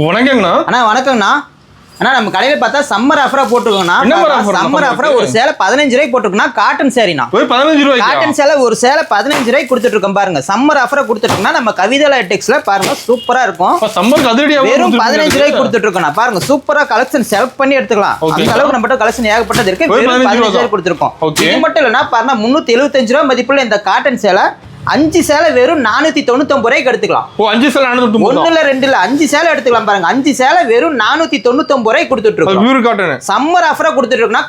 வணக்கங்கண்ணா. அண்ணா வணக்கங்கண்ணா. அண்ணா நம்ம கடையில் பார்த்தா சம்மர் ஆஃபரா போட்டுருக்கோண்ணா. சம்மர் ஆஃபரா ஒரு சேலை 15 ரூபாய்க்கு போட்டுருக்கோம். காட்டன் சேரீனா 15 ரூபாய். காட்டன் சேலை ஒரு சேலை 15 ரூபாய்க்கு கொடுத்துட்டு இருக்கோம் பாருங்க. சம்மர் ஆஃபரா கொடுத்துட்டு நம்ம கவிதா டெக்ஸ்ல பாருங்க சூப்பரா இருக்கும். சம்மர் அதிரடியா வெறும் 15 ரூபாய்க்கு கொடுத்துட்டு இருக்கோம். பாருங்க சூப்பரா கலெக்ஷன் செலக்ட் பண்ணி எடுத்துக்கலாம். அந்த அளவுக்கு நம்ம கலெக்ஷன் ஏகப்பட்டது இருக்கு. வெறும் 15 ரூபாய்க்கு கொடுத்துருக்கோம். இது மட்டும் இல்லைன்னா பாருங்க 375 ரூபாய் மதிப்புள்ள இந்த காட்டன் சேலை 5 சேலை வெறும் 499 ரூபாய்க்கு எடுத்துக்கலாம். 5 சேலை 499. ஒண்ணு இல்ல ரெண்டு இல்ல 5 சேலை எடுத்துக்கலாம் பாருங்க. 5 சேலை வெறும் 499 ரூபாய்க்கு கொடுத்துட்டு இருக்கோம். பியூர் காட்டன் சம்மர் ஆஃபரா கொடுத்துட்டு இருக்கோம்னா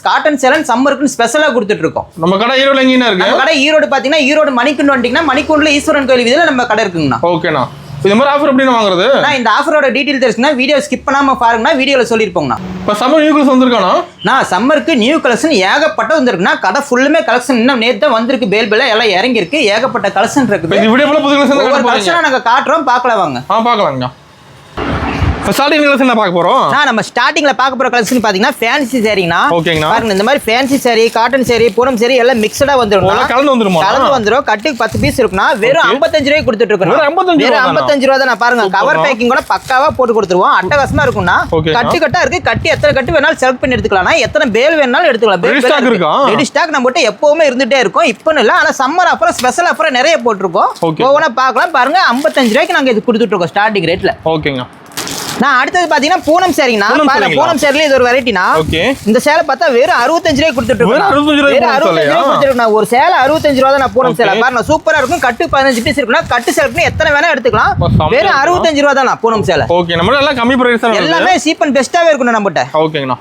காட்டன் சேலை சம்மருக்கு ஸ்பெஷலா கொடுத்துட்டு இருக்கோம். நம்ம கடை ஈரோடு எங்கேனா இருக்கு? நம்ம கடை ஈரோடு பாத்தீங்கன்னா ஈரோடு மணிக்குண்டு வந்தீங்கன்னா மணிக்குண்டுல ஈஸ்வரன் கோயில் வீதியில நம்ம கடை இருக்குங்கண்ணா. ஓகேண்ணா. இந்த மாதிரி ஆஃபர் எப்படி வாங்குறது? நான் இந்த ஆஃபரோட டீடைல் தெரிஞ்சுனா வீடியோ ஸ்கிப் பண்ணாம பாருங்கன்னா வீடியோல சொல்லிருப்போம்னா. இப்ப சம்மர் நியூ கலெக்ஷன் வந்திருக்கானா? நான் சம்மருக்கு நியூ கலெக்ஷன் ஏகப்பட்ட வந்திருக்குன்னா கடை ஃபுல்லுமே கலெக்ஷன் இன்னும் நேத்து தான் வந்திருக்கு. பேல் எல்லாம் இறங்கி இருக்கு. ஏகப்பட்ட கலெக்ஷன் இருக்கு. இந்த வீடியோ ஃபுல்லா புது கலெக்ஷன் நாங்க காட்டுறோம். பார்க்கலாம் வாங்க. பார்க்கலாம்ங்க. ஸ்டார்டிங் கலெக்ஷன் பார்க்க போறோம். நம்ம ஸ்டார்டிங்ல பார்க்க போற கலெக்ஷன் பாத்தீங்கன்னா ஃபேன்சி சாரீனா. ஓகேங்கண்ணா. பாருங்க இந்த மாதிரி fancy sorry, cotton sorry, Poonam sorry எல்லாம் மிக்ஸ்டா வந்துரும். கலந்து வந்துரும். கட்டுக்கு 10 பீஸ் இருக்குனா வெறும் 55 ரூபாய்க்கு கொடுத்துட்டு இருக்கோம். வெறும் 55 ரூபாய் தான். பாருங்க கவர் பேக்கிங் கூட பக்காவா போட்டு கொடுத்துருவோம். அட்டகாசமா இருக்கும்னா கட்டா இருக்கு. கட்டி எத்தனை கட்டு வேணாலும் செலக்ட் பண்ணி எடுத்துக்கலாம். எத்தனை பேல் வேணாலும் எடுத்துக்கலாம். ரெடி ஸ்டாக் நம்ம கிட்ட எப்பவுமே இருந்துட்டே இருக்கும். இப்பன்னு இல்ல. ஆனா சம்மர் ஆஃபர் ஸ்பெஷல் ஆஃபர் நிறைய போட்டுருக்கோம். ஒவ்வொன்றா பார்க்கலாம். பாருங்க 55 ரூபாய்க்கு நாங்க இது கொடுத்துட்டு இருக்கோம் ஸ்டார்டிங் ரேட்ல. ஓகேங்க. நான் அடுத்தது பாத்தீங்கன்னா பூனம் சேரினா. பூனம் சேரில இது ஒரு வெரைட்டினா. இந்த சேலை பார்த்தா வெறும் 65 ரூபாய்க்கு கொடுத்துட்டு இருக்கோம். வெறும் 65 ரூபாய்க்கு கொடுத்துருக்கோம். ஒரு சேலை 65 ரூபாய் தான். பூனம் சேலை பாருங்க சூப்பரா இருக்கும். கட்டு 15 பீஸ் இருக்குனா கட்டு செலக்ட் எத்தனை வேணா எடுத்துக்கலாம். வெறும் 65 ரூபாய் தான் பூனம் சேலை. ஓகே. நம்ம எல்லாம் கம்மி பிரைஸ் தான். எல்லாமே சீப் அண்ட் பெஸ்டாவே இருக்கும் நம்மட்ட. ஓகேங்கண்ணா.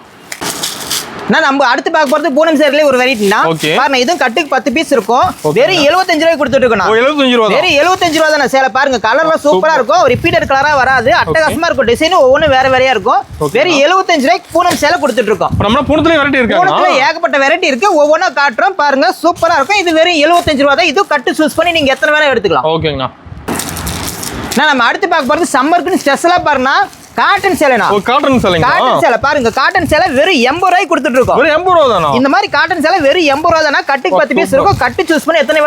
நம்ம அடுத்து பார்க்க போறது பூனம் சேரில ஒரு வெரைட்டினா. பாருங்க இதுவும் கட்டுக்கு 10 பீஸ் இருக்கும். வெறும் 75 ரூபாய்க்கு கொடுத்துட்டு இருக்கோம். 75 ரூபாய். வெறும் 75 ரூபாய் தான் சேலை. பாருங்க கலர்லாம் சூப்பரா இருக்கும். ரிப்பீட்டட் கலரா வராது. அட்டகாசமா இருக்கும். டிசைன் ஒவ்வொரு வேறையா இருக்கும். வெறும் 75 ரூபாய்க்கு பூனம் சேலை கொடுத்துட்டு இருக்கோம். நம்ம பூனத்துல வெரைட்டி இருக்கு. பூனத்துல ஏகப்பட்ட வெரைட்டி இருக்கு. ஒவ்வொன்றா காட்டுறோம் பாருங்க சூப்பரா இருக்கும். இது வெறும் 75 ரூபாய் தான். இது கட்டு சூஸ் பண்ணி நீங்க எத்தனை வேணா எடுத்துக்கலாம். ஓகேங்கண்ணா. நம்ம அடுத்து பார்க்க போறது சம்மருக்கு ஸ்பெஷலா பாருங்க காட்டன் சேலைனா. காட்டன் சேலைங்க. காட்டன் சேலை பாருங்க. காட்டன் சேலை வெறும் 80 ரூபாய்க்கு கொடுத்துட்டு இருக்கோம். வெறும் 80 ரூபாய் தானா? இந்த மாதிரி காட்டன் சேலை வெறும் 80 ரூபாய் தானா. கட்டுக்கு 10 பீஸ் இருக்கும். கட்டு சூஸ் பண்ணி எத்தனை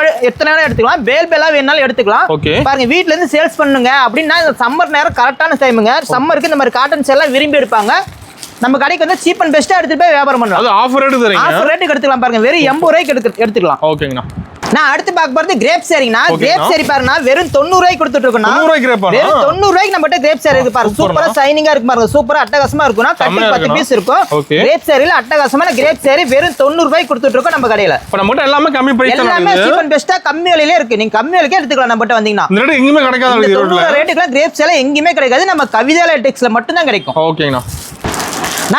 வேணா எடுத்துக்கலாம். பேலா வேணாலும் எடுத்துக்கலாம். பாருங்க வீட்ல இருந்து சேல்ஸ் பண்ணுங்க அப்படின்னா சம்மர் நேரம் கரெக்டான டைமுங்க. சம்மருக்கு இந்த மாதிரி காட்டன் சேலை விரும்பி எடுப்பாங்க. நம்ம கடைக்கு வந்து சீப் அண்ட் பெஸ்டா எடுத்துட்டு போய் வியாபாரம் பண்ணலாம். அது ஆஃபர் ரேட் தரீங்க. ஆஃபர் ரேட்டுக்கு எடுத்துக்கலாம். பாருங்க வெறும் 80 ரூபாய்க்கு எடுத்துக்கலாம். ஓகேங்கண்ணா. நான் அடுத்து பார்க்க போறது கிரேப் சேரினா. கிரேப் சேரி பாருங்க வெறும் 90 ரூபாய்க்கு கொடுத்துட்டு இருக்கோம். 90 ரூபாய்க்கு கிரேப். வெறும் 90 ரூபாய்க்கு நம்மட்ட கிரேப் சேரி இருக்கு பாருங்க. சூப்பரா ஷைனிங்கா இருக்கு பாருங்க. சூப்பரா அட்டகாசமா இருக்கும்னா கட்டு 10 பீஸ் இருக்கும். கிரேப் சேரில அட்டகாசமான கிரேப் சேரி வெறும் 90 ரூபாய்க்கு கொடுத்துட்டு இருக்கோம் நம்ம கடையில. இப்ப நம்மட்ட எல்லாமே கம்மி பிரைஸ் தான். எல்லாமே சீப் அண்ட் பெஸ்டா கம்மி விலையில இருக்கு. நீங்க கம்மி விலைக்கு எடுத்துக்கலாம். நம்மட்ட வந்தீங்கன்னா இந்த ரேட் எங்கயுமே கிடைக்காது. இந்த 90 ரேட்டுக்குலாம் கிரேப் சேலை எங்கயுமே கிடைக்காது. நம்ம கவிதா டெக்ஸ்ல மட்டும் தான் கிடைக்கும். ஓகேங்கண்ணா.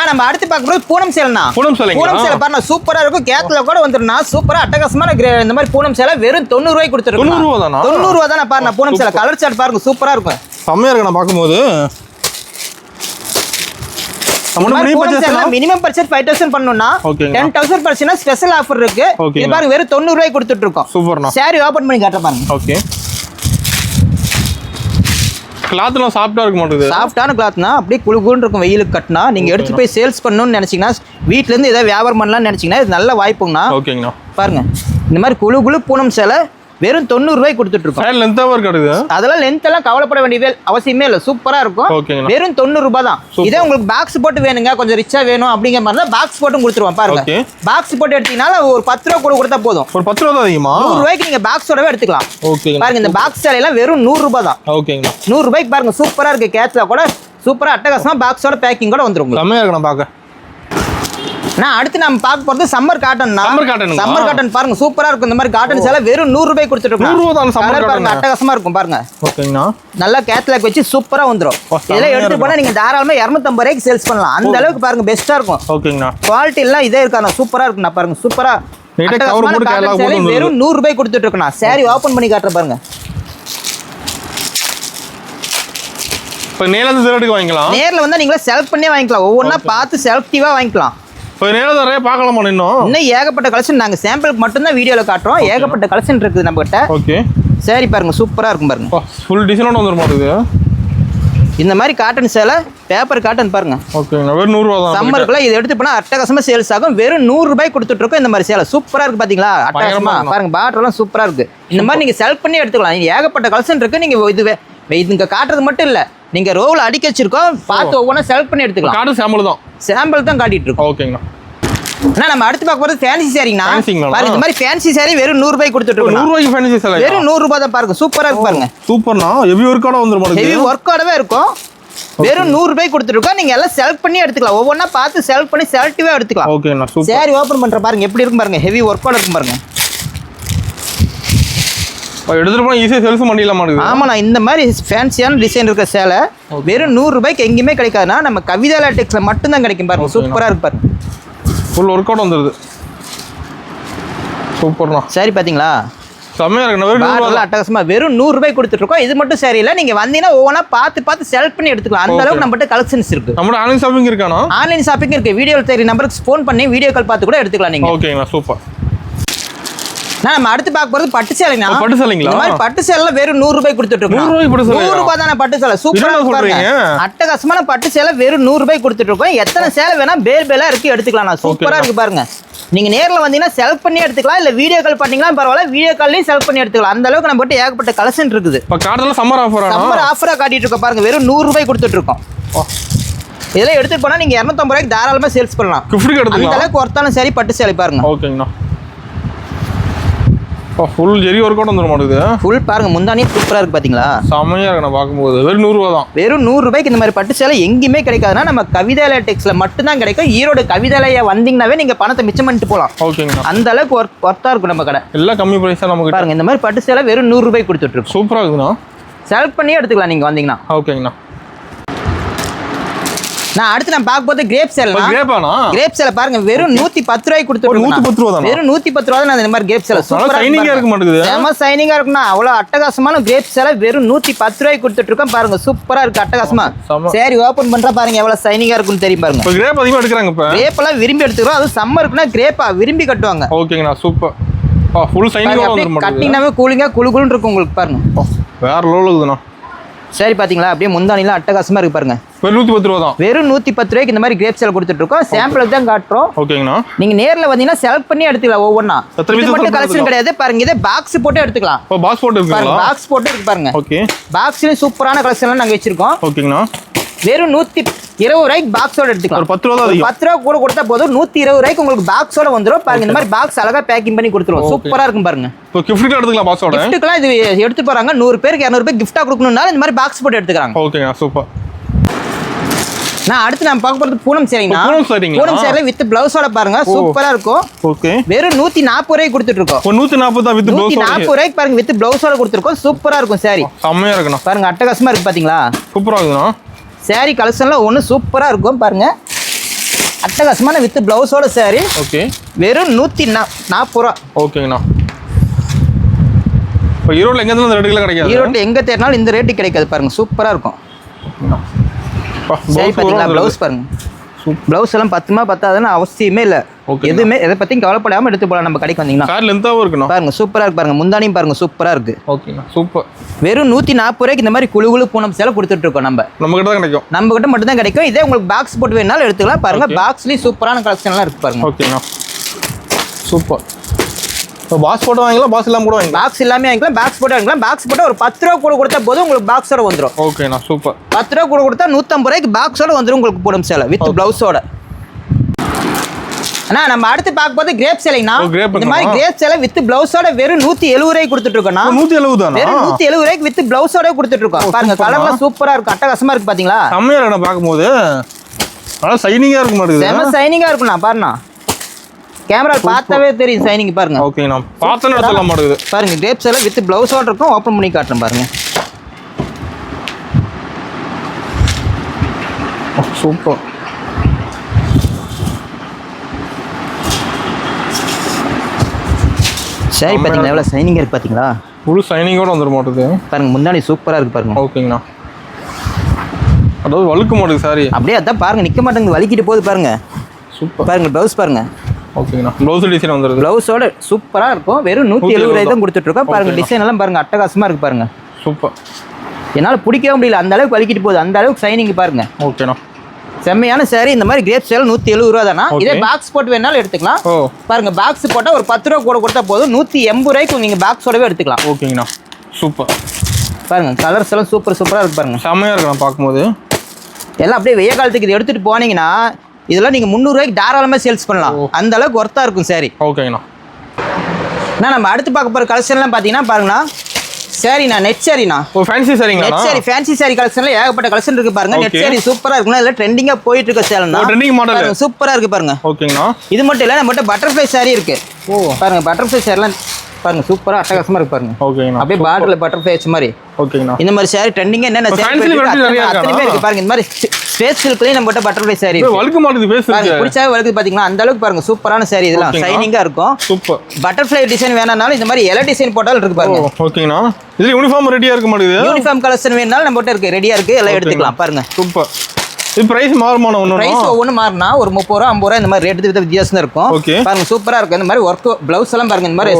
நம்ம அடுத்து பார்க்க போறது பூனம் சேலைனா. பூனம் சேலை பாருங்க சூப்பரா இருக்கும். கேட்ல கூட வந்துருனா சூப்பரா அட்டகாசமான இந்த மாதிரி பூனம் சேலை வெறும் 90 ரூபாய்க்கு கொடுத்துருக்கோம். 90 ரூபாய் தானா? 90 ரூபாய் தானா. பாருங்க பூனம் சேலை கலர் சார்ட் பாருங்க சூப்பரா இருக்கும். செமையா இருக்கு நான் பாக்கும்போது. மினிமம் பர்ச்சேஸ் 5000 பண்ணனும்னா 10000 பர்ச்சேஸ்னா ஸ்பெஷல் ஆஃபர் இருக்கு. இது பாருங்க வெறும் 90 ரூபாய்க்கு கொடுத்துட்டு இருக்கோம். சூப்பர்னா. சாரி ஓபன் பண்ணி காட்ட பாருங்க. ஓகே. கிளாத்லாம் சாஃப்ட்டா இருக்க மாட்டேங்குது. சாஃப்ட்டான கிளாத்னா அப்படியே குளுகுளுன்னு இருக்கும். வெயிலுக்கு கட்டினா நீங்க எடுத்து போய் சேல்ஸ் பண்ணணும்னு நினைச்சீங்கன்னா வீட்ல இருந்து ஏதாவது வியாபாரம் பண்ணலாம்னு நினைச்சீங்கன்னா இது நல்ல வாய்ப்புங்கண்ணா. ஓகேங்கண்ணா. பாருங்க இந்த மாதிரி குளு பூனம் சேலை வெறும் 90 ரூபாய்க்கு கொடுத்துட்டு இருக்கோம். சைடு லென்த்தா இருக்குது. அதெல்லாம் லென்த் எல்லாம் கவலைப்பட வேண்டிய அவசியமே இல்லை. சூப்பரா இருக்கும். வெறும் 90 ரூபாய் தான். இதே உங்களுக்கு பாக்ஸ் போட்டு வேணுங்க கொஞ்சம் ரிச்சா வேணும் அப்படிங்கிற மாதிரி தான் பாக்ஸ் போட்டும் கொடுத்துருவோம். பாருங்க பாக்ஸ் போட்டு எடுத்தீங்கன்னா ஒரு 10 ரூபா கூட கொடுத்தா போதும். ஒரு 10 ரூபா அதிகமா 100 ரூபாய்க்கு நீங்க பாக்ஸோடவே எடுத்துக்கலாம். பாருங்க இந்த பாக்ஸ் சேலையெல்லாம் வெறும் 100 ரூபாய் தான். 100 ரூபாய்க்கு பாருங்க சூப்பரா இருக்கு. கேட்ச்ல கூட சூப்பரா அட்டகாசமா பாக்ஸோட பேக்கிங் கூட வந்துரும். செமையா இருக்கு நான் பாக்க. நான் அடுத்து நம்ம பார்க்க போறது சம்மர் காட்டன். சம்மர் காட்டன் பாருங்க சூப்பரா இருக்கும். இந்த மாதிரி காட்டன் சேலை வெறும் 100 ரூபாய்க்கு கொடுத்துட்டு இருக்கோம். 100 ரூபாய் தான். சம்மர் காட்டன் அட்டகாசமா இருக்கும் பாருங்க. ஓகேங்கண்ணா. நல்லா கேட்லாக் வச்சு சூப்பரா வந்துரும். இதெல்லாம் எடுத்து போனா நீங்க தாராளமா 250 ரூபாய்க்கு சேல்ஸ் பண்ணலாம். அந்த அளவுக்கு பாருங்க பெஸ்டா இருக்கும். ஓகேங்கண்ணா. குவாலிட்டி எல்லாம் இதே இருக்காங்க. சூப்பரா இருக்குண்ணா பாருங்க. சூப்பரா வெறும் 100 ரூபாய்க்கு கொடுத்துட்டு இருக்கோம். சாரி ஓபன் பண்ணி காட்டுற பாருங்க. இப்போ நேர்ல வாங்கிக்கலாம். நேர்ல வந்தா நீங்களே செலக்ட் பண்ணி வாங்கிக்கலாம். ஒவ்வொன்றா பார்த்து செலக்டிவா வாங்கிக்கலாம். இப்போ நேர்ல நிறைய பார்க்கலாமா? இன்னும் ஏகப்பட்ட கலெக்ஷன் நாங்க சாம்பிளுக்கு மட்டும் தான் வீடியோல காட்டுறோம். ஏகப்பட்ட கலெக்ஷன் இருக்குது நம்ம கிட்ட. ஓகே. சரி பாருங்க சூப்பரா இருக்கும் பாருங்க. ஃபுல் டிசைனோட வந்துரும் பாருங்க. இந்த மாதிரி காட்டன் சேலை பேப்பர் காட்டன் பாருங்க. ஓகேங்க. வெறும் 100 ரூபாய் தான். சம்மருக்குள்ள இது எடுத்து போனா அட்டகாசமா சேல்ஸ் ஆகும். வெறும் 100 ரூபாய்க்கு கொடுத்துட்டு இருக்கோம். இந்த மாதிரி சேலை சூப்பரா இருக்கு பாத்தீங்களா? அட்டகாசமா பாருங்க. பார்டர் எல்லாம் சூப்பரா இருக்கு. இந்த மாதிரி நீங்க செலக்ட் பண்ணி எடுத்துக்கலாம். ஏகப்பட்ட கலெக்ஷன் இருக்கு. நீங்க இதுங்க காட்டுறது மட்டும் இல்ல, நீங்க ரோல் அடிக்க வச்சிருக்கோம், பார்த்து ஒவ்வொன்றா செலக்ட் பண்ணி எடுத்துக்கலாம். கார்டு சாம்பிள் தான், சாம்பிள் தான் காட்டிட்டு இருக்கோம். ஓகேங்கண்ணா. அண்ணா நம்ம அடுத்து பார்க்க போறது ஃபேன்சி சாரிங்கண்ணா. பாருங்க இந்த மாதிரி ஃபேன்சி சாரி வெறும் 100 ரூபாய்க்கு கொடுத்துட்டு இருக்கோம். 100 ரூபாய்க்கு ஃபேன்சி சாரி வெறும் 100 ரூபாய் தான். பாருங்க சூப்பரா இருக்கு பாருங்க. சூப்பர்ண்ணா, ஹெவி ஒர்க்கோட வந்துரும். ஹெவி ஒர்க்கோடவே இருக்கும். வெறும் 100 ரூபாய்க்கு கொடுத்துட்டு இருக்கோம். நீங்க எல்லாம் செலக்ட் பண்ணி எடுத்துக்கலாம். ஒவ்வொன்றா பார்த்து செலக்ட் பண்ணி செலக்டிவா எடுத்துக்கலாம். ஓகேண்ணா சூப்பர். சாரி ஓபன் பண்ற பாருங்க எப்படி இருக்கும் பாருங்க. ஹெவி ஒர்க்கோட இருக்கும் பாருங்க. எடுத்துட்டு போனா ஈஸியா சேல்ஸ் பண்ணிடலாம் மாட்டேங்குது. ஆமாண்ணா இந்த மாதிரி ஃபேன்சியான டிசைன் இருக்க சேலை வெறும் 100 ரூபாய்க்கு எங்கேயுமே கிடைக்காதுன்னா நம்ம கவிதா லேட்டெக்ஸ்ல மட்டும்தான் கிடைக்கும் பாருங்க. சூப்பரா இருக்கு பாருங்க. ஃபுல் ஒர்க் அவுட் வந்துருது. சூப்பர்ண்ணா. சரி பாத்தீங்களா, செம்மையா இருக்கு. வெறும் 100 ரூபாய் அட்டகாசமா வெறும் 100 ரூபாய்க்கு கொடுத்துட்டு இருக்கோம். இது மட்டும் சரி இல்ல, நீங்க வந்தீங்கன்னா ஒவ்வொன்றா பார்த்து செலக்ட் பண்ணி எடுத்துக்கலாம். அந்த அளவுக்கு நம்மகிட்ட கலெக்ஷன்ஸ் இருக்கு. நம்ம ஆன்லைன் ஷாப்பிங் இருக்கானா? ஆன்லைன் ஷாப்பிங் இருக்கு. வீடியோ தெரிய நம்பருக்கு ஃபோன் பண்ணி வீடியோ கால் பார்த்து கூட எடுத்துக்கலாம் நீங்க. ஓகேங்களா சூப்பர். நம்ம அடுத்து பார்க்க போறது பட்டு சேலைங்க. பட்டு சேலைங்களா? இந்த மாதிரி பட்டு சேலை வெறும் 100 ரூபாய்க்கு கொடுத்துட்டு இருக்கோம். 100 ரூபாய்க்கு பட்டு சேலை? 100 ரூபாய் தானே பட்டு சேலை. சூப்பரா சொல்றீங்க. அட்டகாசமான பட்டு சேலை வெறும் 100 ரூபாய்க்கு கொடுத்துட்டு இருக்கோம். எத்தனை சேலை வேணா பேலா இருக்கு எடுத்துக்கலாம். நான் சூப்பரா இருக்கு பாருங்க. நீங்க நேர்ல வந்தீங்கன்னா செலக்ட் பண்ணி எடுத்துக்கலாம், இல்ல வீடியோ கால் பண்ணீங்கன்னா பரவாயில்ல, வீடியோ கால்லயும் செலக்ட் பண்ணி எடுத்துக்கலாம். அந்த அளவுக்கு நம்ம கிட்ட ஏகப்பட்ட கலெக்ஷன் இருக்குது. இப்ப கார்டுல சம்மர் ஆஃபரா காட்டிட்டு இருக்கோம் பாருங்க. வெறும் 100 ரூபாய்க்கு கொடுத்துட்டு இருக்கோம். இதெல்லாம் எடுத்துட்டு போனா நீங்க 250 ரூபாய்க்கு தாராளமா சேல்ஸ் பண்ணலாம். கிஃப்ட் எடுத்துக்கலாம். அந்த அளவுக்கு ஒர்த்தான சரி பட்டு சேலை பாருங்க. ஓகேங்கண்ணா. ஃபுல் ஜெரி ஒர்க் அவுட் வந்துரும் மாட்டேங்குது. ஃபுல் பாருங்க முந்தானே சூப்பரா இருக்கு பாத்தீங்களா? செம்மையா இருக்கு. நான் பார்க்கும்போது வெறும் 100 ரூபாய் தான். வெறும் 100 ரூபாய்க்கு இந்த மாதிரி பட்டு சேலை எங்கேயுமே கிடைக்காதுன்னா நம்ம கவிதா லேட்டெக்ஸ்ல மட்டும் தான் கிடைக்கும். ஈரோடு கவிதாலயா வந்தீங்கன்னாவே நீங்க பணத்தை மிச்சம் பண்ணிட்டு போலாம். ஓகேங்கண்ணா. அந்த அளவுக்கு ஒர்த்தா இருக்கும் நம்ம கடை. எல்லாம் கம்மி பிரைஸா நமக்கு பாருங்க. இந்த மாதிரி பட்டு சேலை வெறும் 100 ரூபாய்க்கு கொடுத்துட்டு இருக்கோம். சூப்பரா இருக்குண்ணா. செலக்ட் பண்ணி எடுத்துக்கலாம் நீங்க வந்தீங்கன்னா. ஓகேங்கண்ணா. நான் அடுத்து நான் பார்க்க போது கிரேப் சேலை. கிரேப் சேலை பாருங்க வெறும் 110 ரூபாய்க்கு கொடுத்துட்டு 110 ரூபாய் தான். வெறும் 110 ரூபாய் தான். இந்த மாதிரி கிரேப் சேலை சூப்பரா ஷைனிங்கா இருக்க மாட்டேங்குது. செம ஷைனிங்கா இருக்குண்ணா. அவ்வளவு அட்டகாசமான கிரேப் சேலை வெறும் 110 ரூபாய்க்கு கொடுத்துட்டு இருக்கோம். பாருங்க சூப்பரா இருக்கு அட்டகாசமா. சரி ஓபன் பண்றா பாருங்க எவ்வளவு ஷைனிங்கா இருக்குன்னு தெரியும் பாருங்க. இப்போ கிரேப் அதிகமா எடுக்கறாங்க. இப்ப கிரேப் எல்லாம் விரும்பி எடுத்துக்கிறோம். அது சம்மருக்குனா கிரேப்பா விரும்பி கட்டுவாங்க. ஓகேங்கண்ணா சூப்பர். ஃபுல் ஷைனிங்கா வந்துரும். கட்டிங்னாவே கூலிங்கா குளுகுளுன்னு இருக்கும் உங்களுக்கு பாருங்க. வேற லெவல் இருக்குதுண்ணா. சரி பாத்தீங்களா, அப்படியே முந்தானிலாம் அட்டகாசமா இருக்கு பாருங்க. வெறும் 110 ரூபாய் தான். வெறும் 110 ரூபாய்க்கு இந்த மாதிரி கிரேப் சேலை கொடுத்துட்டு இருக்கோம். சாம்பிளுக்கு தான் காட்டுறோம். ஓகேங்கண்ணா. நீங்க நேர்ல வந்தீங்கன்னா செலக்ட் பண்ணி எடுத்துக்கலாம். ஒவ்வொன்றா இது மட்டும் கலெக்ஷன் கிடையாது. பாருங்க இதே பாக்ஸ் போட்டு எடுத்துக்கலாம். பாக்ஸ் போட்டு இருக்கு பாருங்க. பாக்ஸ் போட்டு இருக்கு பாருங்க. ஓகே. பாக்ஸ்லயும் சூப்பரான கலெக்ஷன்லாம் நாங்க வச்சிருக்கோம். ஓகேங்கண்ணா. வெறும் 120 ரூபாய்க்கு பாக்ஸோட எடுத்துக்கலாம். ஒரு 10 ரூபாய் தான். 10 ரூபாய் கூட கொடுத்தா போதும். 120 ரூபாய்க்கு உங்களுக்கு பாக்ஸோட வந்துரும். பாருங்க இந்த மாதிரி பாக்ஸ் அழகா பேக்கிங் பண்ணி கொடுத்துருவோம். சூப்பரா இருக்கும் பாருங்க. இப்போ கிஃப்ட் எடுத்துக்கலாம். பாக்ஸோட கிஃப்ட்டுக்குலாம் இது எடுத்து போறாங்க. 100 பேருக்கு 200 ரூபாய் கிஃப்டா கொடுக்கணும்னால இந்த மாதிரி பாக்ஸ் போட்டு எடுத்துக்கிறாங்க. ஓகேங்க சூப்பர். நான் அடுத்து நான் பார்க்க போறது பூனம் சேலைங்க. பூனம் சேலை வித் பிளவுஸோட பாருங்க சூப்பரா இருக்கும். ஓகே. வெறும் 140 ரூபாய்க்கு கொடுத்துட்டு இருக்கோம். 140 தான் வித் பிளவுஸ். 140 ரூபாய்க்கு பாருங்க வித் பிளவுஸோட கொடுத்துருக்கோம். சூப்பரா இருக்கும் சாரி. செம்மையா இருக்குண்ணா. பாருங்க அட்டகாசமா இருக்கு பாத்தீங்களா? சூப்பரா இருக்குண்ணா. சாரி கலெக்ஷன்ல ஒண்ணு சூப்பரா இருக்கும் பாருங்க. அட்டகாசமான வித் பிளவுஸோட சாரி. ஓகே. வெறும் 140 ரூபாய். ஓகேங்கண்ணா. இப்போ ஈரோட்ல எங்க இருந்தாலும் இந்த ரேட்டுல கிடைக்காது. ஈரோட்ல எங்க தேடினாலும் இந்த ரேட்டு கிடைக்காது பாருங்க. சூப்பரா இருக்கும். சரி பாத்தீங்களா பிளவுஸ் பாருங்க. பிளவுஸ் எல்லாம் 10 பத்தாதுன்னு அவசியமே இல்ல. எதுவுமே எதை பத்தியும் கவலைப்படாம எடுத்து போலாம் நம்ம கடைக்கு வந்தீங்கன்னா. சார் லென்த்தாவும் இருக்குண்ணா. பாருங்க சூப்பரா இருக்கு பாருங்க. முந்தானியும் பாருங்க சூப்பரா இருக்கு. ஓகேண்ணா சூப்பர். வெறும் 140 ரூபாய்க்கு இந்த மாதிரி குளு பூனம் சேலை கொடுத்துட்டு இருக்கோம். நம்ம கிட்ட தான் கிடைக்கும். நம்ம கிட்ட மட்டும் தான் கிடைக்கும். இதே உங்களுக்கு பாக்ஸ் போட்டு வேணாலும் எடுத்துக்கலாம். பாருங்க பாக்ஸ்லயும் சூப்பரான கலெக்ஷன் எல்லாம் இருக்கு பாருங்க. ஓகேண்ணா சூப்பர். இப்போ பாக்ஸ் போட்டு வாங்கிக்கலாம். பாக்ஸ் இல்லாம கூட வாங்கிக்கலாம். பாக்ஸ் இல்லாம வாங்கிக்கலாம். பாக்ஸ் போட்டு வாங்கிக்கலாம். பாக்ஸ் போட்டு ஒரு 10 ரூபா கூட கொடுத்தா போதும் உங்களுக்கு பாக்ஸோட வந்துடும். ஓகேண்ணா சூப்பர். 10 ரூபா கூட கொடுத்தா 150 ரூபாய்க்கு பாக்ஸோட வந்துடும் உங்களுக்கு பூனம் சேலை வித் பிளவுஸோட. அண்ணா நம்ம அடுத்து பார்க்க போது கிரேப் சேலைங்கண்ணா. இந்த மாதிரி கிரேப் சேலை வித் பிளவுஸோட வெறும் 170 ரூபாய்க்கு கொடுத்துட்டு இருக்கோம். 170 தானா? வெறும் 170 ரூபாய்க்கு வித் பிளவுஸோட கொடுத்துட்டு இருக்கோம். பாருங்க கலர்லாம் சூப்பரா இருக்கு. அட்டகாசமா இருக்கு பாத்தீங்களா? செம்மையா இருக்கு பாக்கும்போது. நல்லா ஷைனிங்கா இருக்கு மாட்டேங்குது. செம ஷைனிங்கா இருக்குண்ணா பாருண்ணா. கேமரா பார்த்தாவே தெரியும் ஷைனிங் பாருங்க. ஓகேண்ணா பார்த்தா எடுத்துலாம் மாட்டேங்குது. பாருங்க கிரேப் சேலை வித் பிளவுஸோட இருக்கும். ஓபன் பண்ணி காட்டுறேன் பாருங்க. சூப்பர். சரி பாத்தீங்களா எவ்வளவு ஷைனிங்கா இருக்கு பாத்தீங்களா? ஃபுல் ஷைனிங்கோட வந்துட மாட்டேது பாருங்க. முந்தானி சூப்பரா இருக்கு பாருங்க. ஓகேங்கண்ணா. அதாவது வழுக்க மாட்டேங்குது சாரி. அப்படியே அதான் பாருங்க நிக்க மாட்டேங்குது. வலிக்கிட்டு போகுது பாருங்க. சூப்பர். பாருங்க பிளவுஸ் பாருங்க. ஓகேங்கண்ணா. பிளவுஸ் டிசைன் வந்துருது. பிளவுஸோட சூப்பரா இருக்கும். வெறும் 170 ரூபாய் தான் கொடுத்துட்டு இருக்கோம். பாருங்க டிசைன் எல்லாம் பாருங்க அட்டகாசமா இருக்கு பாருங்க. சூப்பர். என்னால பிடிக்கவே முடியல அந்த அளவுக்கு வலிக்கிட்டு போகுது. அந்த அளவுக்கு ஷைனிங் பாருங்க. ஓகேண்ணா. செம்மையான சாரி. இந்த மாதிரி கிரேப் சேலை 170 ரூபா தானா? இதே பாக்ஸ் போட்டு வேணாலும் எடுத்துக்கலாம். பாருங்க பாக்ஸ் போட்டா ஒரு 10 ரூபா கூட கொடுத்தா போதும். 180 ரூபாய்க்கு நீங்க பாக்ஸோடவே எடுத்துக்கலாம். ஓகேங்கண்ணா சூப்பர். பாருங்க கலர்ஸ் எல்லாம் சூப்பரா இருக்கு பாருங்க. செமையா இருக்கு நான் பார்க்கும்போது. எல்லாம் அப்படியே வெய்ய காலத்துக்கு இது எடுத்துட்டு போனீங்கன்னா இதெல்லாம் நீங்க 300 ரூபாய்க்கு தாராளமா சேல்ஸ் பண்ணலாம். அந்த அளவுக்கு ஒர்த்தா இருக்கும் சாரி. ஓகேங்கண்ணா. நம்ம அடுத்து பார்க்க போற கலெக்ஷன்லாம் பாத்தீங்கன்னா பாருங்கண்ணா சரிண்ணா நெட் சாரிண்ணா. ஃபேன்சி சாரிங்களா? நெட் சாரி ஃபேன்சி சாரி கலெக்ஷன்ல ஏகப்பட்ட கலெக்ஷன் இருக்கு பாருங்க. நெட் சாரி சூப்பரா இருக்குண்ணா. இதெல்லாம் ட்ரெண்டிங்கா போயிட்டு இருக்க சேலண்ணா. ட்ரெண்டிங் மாடல் சூப்பரா இருக்கு பாருங்க. ஓகேங்கண்ணா. இது மட்டும் இல்ல நம்மகிட்ட பட்டர்ஃப்ளை சாரி இருக்கு. பாருங்க பட்டர்ஃப்ளை சாரிலாம் பாருங்க சூப்பரா அட்டகாசமா இருக்கு பாருங்க. ஓகேங்கண்ணா. அப்படியே பார்டர்ல பட்டர்ஃப்ளை வச்ச மாதிரி. ஓகேங்கண்ணா. இந்த மாதிரி சாரி ட்ரெண்டிங்கா என்னென்ன சாரி இருக்கு பாருங்க. இந்த மாதிரி ஸ்பேஸ் சில்க்லயே நம்மகிட்ட பட்டர்ஃப்ளை சாரி இருக்கு. வழுக்க மாட்டேங்குது ஃபேஸ் பாருங்க பிடிச்சா வழுக்கு பாத்தீங்கன்னா அந்த அளவுக்கு பாருங்க சூப்பரான சாரி. இதெல்லாம் ஷைனிங்கா இருக்கும். சூப்பர். பட்டர்ஃப்ளை டிசைன் வேணாம்னாலும் இந்த மாதிரி எல டிசைன் போட்டாலும் இருக்கு பாருங்க. ஓகேங்கண்ணா. இதுல யூனிஃபார்ம் ரெடியா இருக்க மாட்டேங்குது. யூனிஃபார்ம் கலெக்ஷன் வேணாலும் நம்மகிட்ட இருக்கு ரெடியா இருக்கு. எல்லாம் எடுத்துக்கலாம் பாருங்க. சூப்பர். இது பிரைஸ் மாறுமான ஒண்ணு. பிரைஸ் ஒவ்வொரு மாறினா ஒரு 30 ரூபா 50 ரூபா இந்த மாதிரி ரேட் வித்தியாசம் இருக்கும். பாருங்க சூப்பரா இருக்கு. இந்த மாதிரி ஒர்க் பிளவுஸ் எல்லாம் பாருங்க. இந்த மாதிரி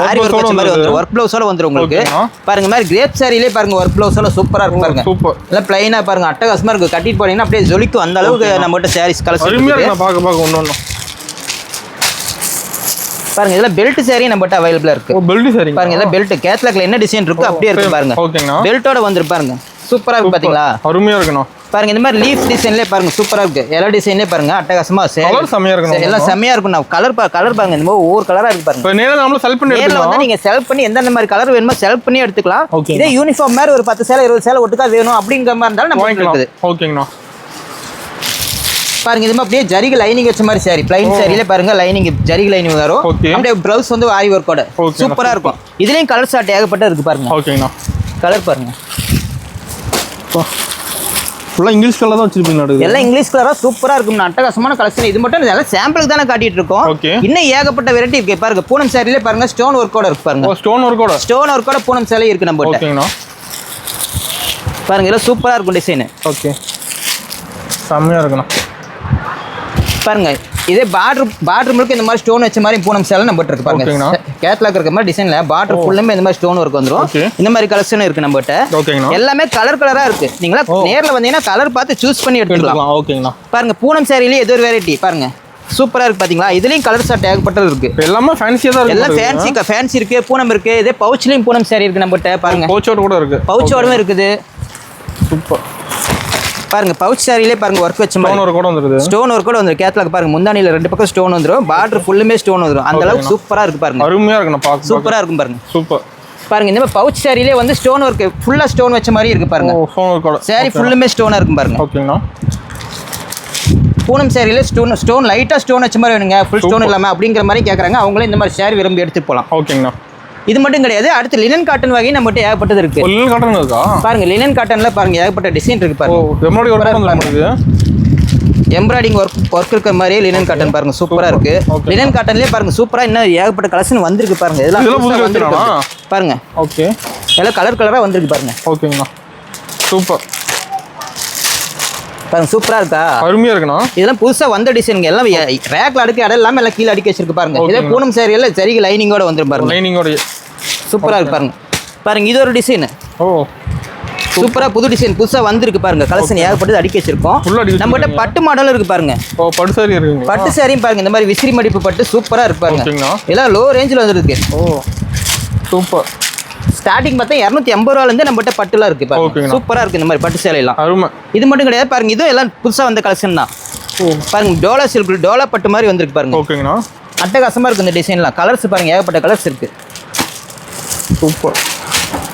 ஆரி ஒர்க் வச்ச மாதிரி வந்துரும். ஒர்க் பிளவுஸோட வந்துரும் உங்களுக்கு. பாருங்க இந்த மாதிரி கிரேப் சாரியிலே பாருங்க ஒர்க் பிளவுஸ் எல்லாம் சூப்பரா இருக்கு பாருங்க. சூப்பர். எல்லாம் பிளைனா பாருங்க அட்டகாசமா இருக்கு. கட்டிட்டு போனீங்கன்னா அப்படியே ஜொலிக்கும். அந்த அளவுக்கு நம்மகிட்ட சாரீஸ் கலெக்ஷன் இருக்கு. பாக்க ஒண்ணு பாருங்க இதெல்லாம் பெல்ட் சாரி நம்மகிட்ட அவைலபிளா இருக்கு. பெல்ட் சாரி பாருங்க இதெல்லாம் பெல்ட் கேட்லாக்ல என்ன டிசைன் இருக்கு அப்படியே இருக்கு பாருங்க. ஓகேங்கண்ணா. பெல்ட்டோட வந்துரு பாருங்க. சூப்பரா இருக்கு பாத்தீங்களா? அருமையா இருக்குண்ணா. பாருங்க இந்த மாதிரி லீஃப் டிசைன்லயே பாருங்க சூப்பரா இருக்கு. எல்லா டிசைன்லயே பாருங்க அட்டகாசமா கலர் செமையா இருக்கு. எல்லாம் செமையா இருக்கும். நான் கலர் பாருங்க இந்த மாதிரி ஒவ்வொரு கலரா இருக்கு பாருங்க. இப்போ நேரா நாம செலக்ட் பண்ணி எடுத்துக்கலாம். நேரா வந்து நீங்க செலக்ட் பண்ணி எந்த மாதிரி கலர் வேணுமோ செலக்ட் பண்ணி எடுத்துக்கலாம். இதே யூனிஃபார்ம் மாதிரி ஒரு 10 சேலை 20 சேலை ஒட்டுக்கா வேணும் அப்படிங்கிற மாதிரி இருந்தாலும் நம்ம இருக்குது. ஓகேங்கண்ணா. பாருங்க இது அப்படியே ஜரிகை லைனிங் வச்ச மாதிரி சாரி. பிளைன் சாரியில பாருங்க லைனிங் ஜரிகை லைனிங் வரும். அப்படியே ப்ளவுஸ் வந்து ஆரி ஒர்க்கோட சூப்பரா இருக்கும். இதுலயும் கலர் சார்ட் ஏகப்பட்ட இருக்கு பாருங்க. ஓகேங்கண்ணா. கலர் பாருங்க. ஃபுல்லா இங்கிலீஷ் கலர் தான் வச்சிருப்பீங்க. எல்லாம் இங்கிலீஷ் கலரா சூப்பரா இருக்கும். அட்டகாசமான கலெக்ஷன். இது மட்டும் எல்லாம் சாம்பிளுக்கு தானே காட்டிட்டு இருக்கோம். இன்னும் ஏகப்பட்ட வெரைட்டி இருக்கு பாருங்க. பூனம் சாரியில பாருங்க ஸ்டோன் ஒர்க்கோட இருக்கு பாருங்க. ஸ்டோன் ஒர்க்கோட பூனம் சாரி இருக்கு நம்ம கிட்ட. ஓகேங்கண்ணா. பாருங்க இதெல்லாம் சூப்பரா இருக்கும் டிசைன். ஓகே செம்மையா இருக்குண்ணா. பாருங்க இதே பார்டர் முழுக்க இந்த மாதிரி ஸ்டோன் வச்ச மாதிரி பூனம் சேலை நம்ம இருக்கு பாருங்க. கேட்லாக் இருக்க மாதிரி டிசைன்ல பார்டர் ஃபுல்லுமே இந்த மாதிரி ஸ்டோன் ஒர்க் வந்துரும். இந்த மாதிரி கலெக்ஷன் இருக்கு நம்ம கிட்ட. எல்லாமே கலரா இருக்கு. நீங்களா நேர்ல வந்தீங்கன்னா கலர் பார்த்து சூஸ் பண்ணி எடுத்துக்கலாம். ஓகேங்கண்ணா. பாருங்க பூனம் சாரியிலேயே ஏதோ ஒரு வெரைட்டி பாருங்க சூப்பரா இருக்கு பாத்தீங்களா? இதுலயும் கலர் சார்ட் ஏகப்பட்டது இருக்கு. எல்லாமே ஃபேன்சியா தான் இருக்கு. எல்லாம் ஃபேன்சி இருக்கு. பூனம் இருக்கு. இதே பவுச்லயும் பூனம் சாரி இருக்கு நம்ம கிட்ட. பாருங்க பவுச்சோட கூட இருக்கு. பவுச்சோடவும் இருக்குது. சூப்பர். பாருங்க பவுச் சாரியிலே பாருங்க ஒர்க் வச்ச மாதிரி ஸ்டோன் ஒர்க் கூட வந்துருது. ஸ்டோன் ஒர்க் கூட வந்து கேட்லாக் பாருங்க. முந்தானில ரெண்டு பக்கம் ஸ்டோன் வந்துரும். பார்டர் ஃபுல்லுமே ஸ்டோன் வந்துரும். அந்த அளவுக்கு சூப்பரா இருக்கு பாருங்க. அருமையா இருக்கு. நான் பாக்க சூப்பரா இருக்கும் பாருங்க. சூப்பர். பாருங்க இந்த மாதிரி பவுச் சாரியிலே வந்து ஸ்டோன் ஒர்க் ஃபுல்லா ஸ்டோன் வச்ச மாதிரி இருக்கு பாருங்க. ஸ்டோன் ஒர்க் கூட சாரி ஃபுல்லுமே ஸ்டோனா இருக்கும் பாருங்க. ஓகேங்கண்ணா. பூனம் சாரியில ஸ்டோன் லைட்டா ஸ்டோன் வச்ச மாதிரி வேணுங்க. ஃபுல் ஸ்டோன் இல்லாம அப்படிங்கிற மாதிரி கேக்குறாங்க. அவங்களே இந்த மாதிரி சாரி விரும்பி எடுத்து போலாம். ஓகேங்கண்ணா. இது மட்டும் கிடையாது. அடுத்து லினன் காட்டன் வகை நம்மகிட்ட ஏகப்பட்டது இருக்கு. லினன் காட்டன் இருக்கா? பாருங்க லினன் காட்டன்ல பாருங்க ஏகப்பட்ட டிசைன் இருக்கு பாருங்க. எம்ப்ராய்டிங் ஒர்க் இருக்கிற மாதிரியே லினன் காட்டன் பாருங்க சூப்பரா இருக்கு. லினன் காட்டன்லயே பாருங்க சூப்பரா இன்னும் ஏகப்பட்ட கலெக்ஷன் வந்திருக்கு பாருங்க. இதெல்லாம் பாருங்க. ஓகே எல்லாம் கலரா வந்திருக்கு பாருங்க. ஓகேங்கண்ணா. சூப்பர். பாருங்க சூப்பரா இருக்கா? அருமையா இருக்குண்ணா. இதெல்லாம் புதுசா வந்த டிசைன். எல்லாம் ரேக்ல அடுக்கி இடம் இல்லாம எல்லாம் கீழே அடுக்கி வச்சிருக்கு பாருங்க. இதே பூனம் சாரி எல்லாம் ஜரிகை லைனிங்கோட வந்துரும் பாருங்க. லைனிங்கோட சூப்பரா இருக்கு பாருங்க. பாருங்க இது ஒரு டிசைன். சூப்பரா புது டிசைன் புதுசா வந்திருக்கு பாருங்க. கலெக்ஷன் ஏகப்பட்டது அடுக்கி வச்சிருக்கோம். நம்ம கிட்ட பட்டு மாடல் இருக்கு பாருங்க. பட்டு சாரி இருக்கு. பட்டு சாரியும் பாருங்க இந்த மாதிரி விசிறி மடிப்பு பட்டு சூப்பரா இருக்கு பாருங்க. எல்லாம் லோ ரேஞ்சில் வந்துருக்கு. சூப்பர். ஸ்டார்டிங் பார்த்தா 280 ரூபாயில இருந்து நம்ம கிட்ட பட்டுலாம் இருக்கு பாருங்க. சூப்பரா இருக்கு இந்த மாதிரி பட்டு சேலை எல்லாம். இது மட்டும் கிடையாது பாருங்க. இதுவும் எல்லாம் புதுசா வந்த கலெக்ஷன் தான். பாருங்க டோலா சில்க் டோலா பட்டு மாதிரி வந்திருக்கு பாருங்க. ஓகேங்கண்ணா. அட்டகாசமா இருக்கு இந்த டிசைன்லாம். கலர்ஸ் பாருங்க ஏகப்பட்ட கலர்ஸ் இருக்கு. சூப்பர்.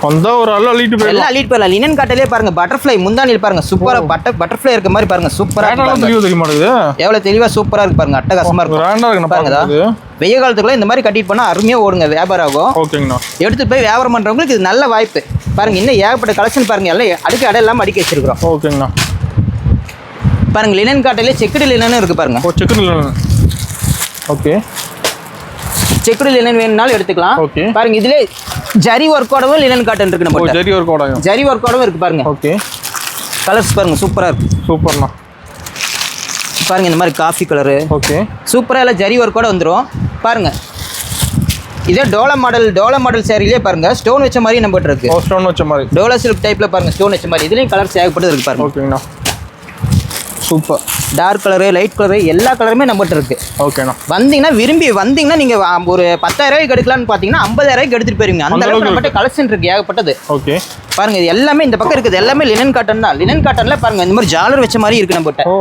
வந்தா ஒரு அள்ளிட்டு போயிடலாம். லினன் காட்டலே பாருங்க பட்டர்ஃப்ளை முந்தானியில் பாருங்க சூப்பரா பட்டர்ஃப்ளை இருக்க மாதிரி பாருங்க சூப்பரா எவ்வளவு தெளிவா சூப்பரா இருக்கு பாருங்க. அட்டகாசமா இருக்கு பாருங்க. வெய்ய காலத்துக்குள்ள இந்த மாதிரி கட்டிட்டு போனா அருமையா ஓடுங்க வியாபாரம் ஆகும். ஓகேங்கண்ணா. எடுத்துட்டு போய் வியாபாரம் பண்றவங்களுக்கு இது நல்ல வாய்ப்பு. பாருங்க இன்னும் ஏகப்பட்ட கலெக்ஷன் பாருங்க. எல்லாம் அடுக்கு அடை இல்லாம அடிக்க வச்சிருக்கோம். ஓகேங்கண்ணா. பாருங்க லினன் காட்டலே செக்குடு லினன் இருக்கு பாருங்க. Checked linen. Okay checked linen வேணும்னாலும் எடுத்துக்கலாம். பாருங்க இதுல ஜரி ஒர்க்கோடவும் லினன் காட்டன் இருக்கு. நம்ம ஜரி ஒர்க்கோடவும் இருக்கு பாருங்க. ஓகே கலர்ஸ் பாருங்க சூப்பரா இருக்கு. சூப்பர்ண்ணா. பாருங்க இந்த மாதிரி காஃபி கலரு. ஓகே சூப்பரா எல்லாம் ஜரி ஒர்க்கோட வந்துரும் பாருங்க. இதே டோலா மாடல் சாரியிலே பாருங்க ஸ்டோன் வச்ச மாதிரி நம்ம கிட்ட இருக்கு. ஸ்டோன் வச்ச மாதிரி டோலா சில்க் டைப்ல பாருங்க ஸ்டோன் வச்ச மாதிரி. இதுலயும் கலர்ஸ் ஏகப்பட்டது இருக்கு பாருங்க. ஓகேங்கண்ணா. Super. Dark colour light colour எல்லா கலருமே நம்மகிட்ட இருக்கு. ஓகேண்ணா. வந்தீங்கன்னா விரும்பி வந்தீங்கன்னா நீங்க ஒரு 10,000 ரூபாய்க்கு எடுக்கலாம்னு பாத்தீங்கன்னா 50,000 ரூபாய்க்கு எடுத்துட்டு போயிருங்க. அந்த அளவுக்கு நம்மகிட்ட கலெக்ஷன் இருக்கு ஏகப்பட்டது. ஓகே பாருங்க இது எல்லாமே இந்த பக்கம் இருக்குது எல்லாமே லினன் காட்டன் தான். லினன் காட்டன்ல பாருங்க இந்த மாதிரி ஜாலர் வச்ச மாதிரி இருக்கு நம்மகிட்ட. ஓ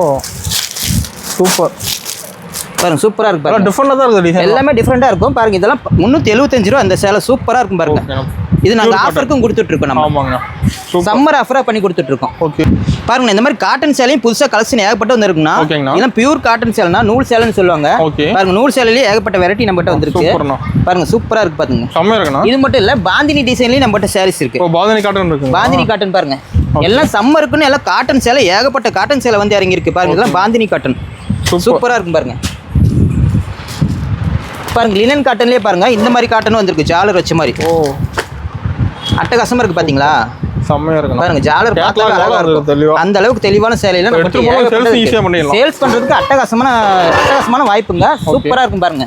சூப்பர். பாருங்க சூப்பரா இருக்கு பாருங்க. டிஃபரெண்டா தான் இருக்கு டிசைன். எல்லாமே டிஃபரெண்டா இருக்கும். பாருங்க இதெல்லாம் 375 ரூபாய். அந்த சேலை சூப்பரா இருக்கும் பாருங்க. இது நாங்க ஆஃபருக்கும் கொடுத்துட்டு இருக்கோம். நம்ம ஆமாங்க சம்மர் ஆஃபரா பண்ணி கொடுத்துட்டு இருக்கோம். ஓகே பாருங்க இந்த மாதிரி காட்டன் சேலையும் புதுசா கலெக்ஷன் ஏகப்பட்ட வந்திருக்குன்னா இதெல்லாம் பியூர் காட்டன் சேலைனா நூல் சேலைன்னு சொல்லுவாங்க. பாருங்க நூல் சேலையிலே ஏகப்பட்ட வெரைட்டி நம்மகிட்ட வந்திருக்கு. பாருங்க சூப்பரா இருக்கு பாருங்க. செமையா இருக்குண்ணா. இது மட்டும் இல்ல பாந்தினி டிசைன்லயும் நம்மகிட்ட சாரீஸ் இருக்கு. பாந்தினி காட்டன் இருக்கு. பாந்தினி காட்டன் பாருங்க எல்லாம் சம்மருக்குன்னு எல்லாம் காட்டன் சேலை ஏகப்பட்ட காட்டன் சேலை வந்து இறங்கி இருக்கு. பாருங்க இதெல்லாம் பாந்தினி காட்டன் சூப்பரா இருக்கும் பாருங்க. பாருங்க லினன் காட்டன்லயே பாருங்க இந்த மாதிரி காட்டன் வந்திருக்கு ஜாலர் வச்ச மாதிரி. ஓ அட்டகாசமா இருக்கு பாத்தீங்களா. செமையா இருக்கு பாருங்க ஜாலர் பார்க்க அழகா இருக்கும். அந்த அளவுக்கு தெளிவான சேலையில நம்ம சேல்ஸ் பண்றதுக்கு அட்டகாசமான வாய்ப்புங்க. சூப்பரா இருக்கும் பாருங்க.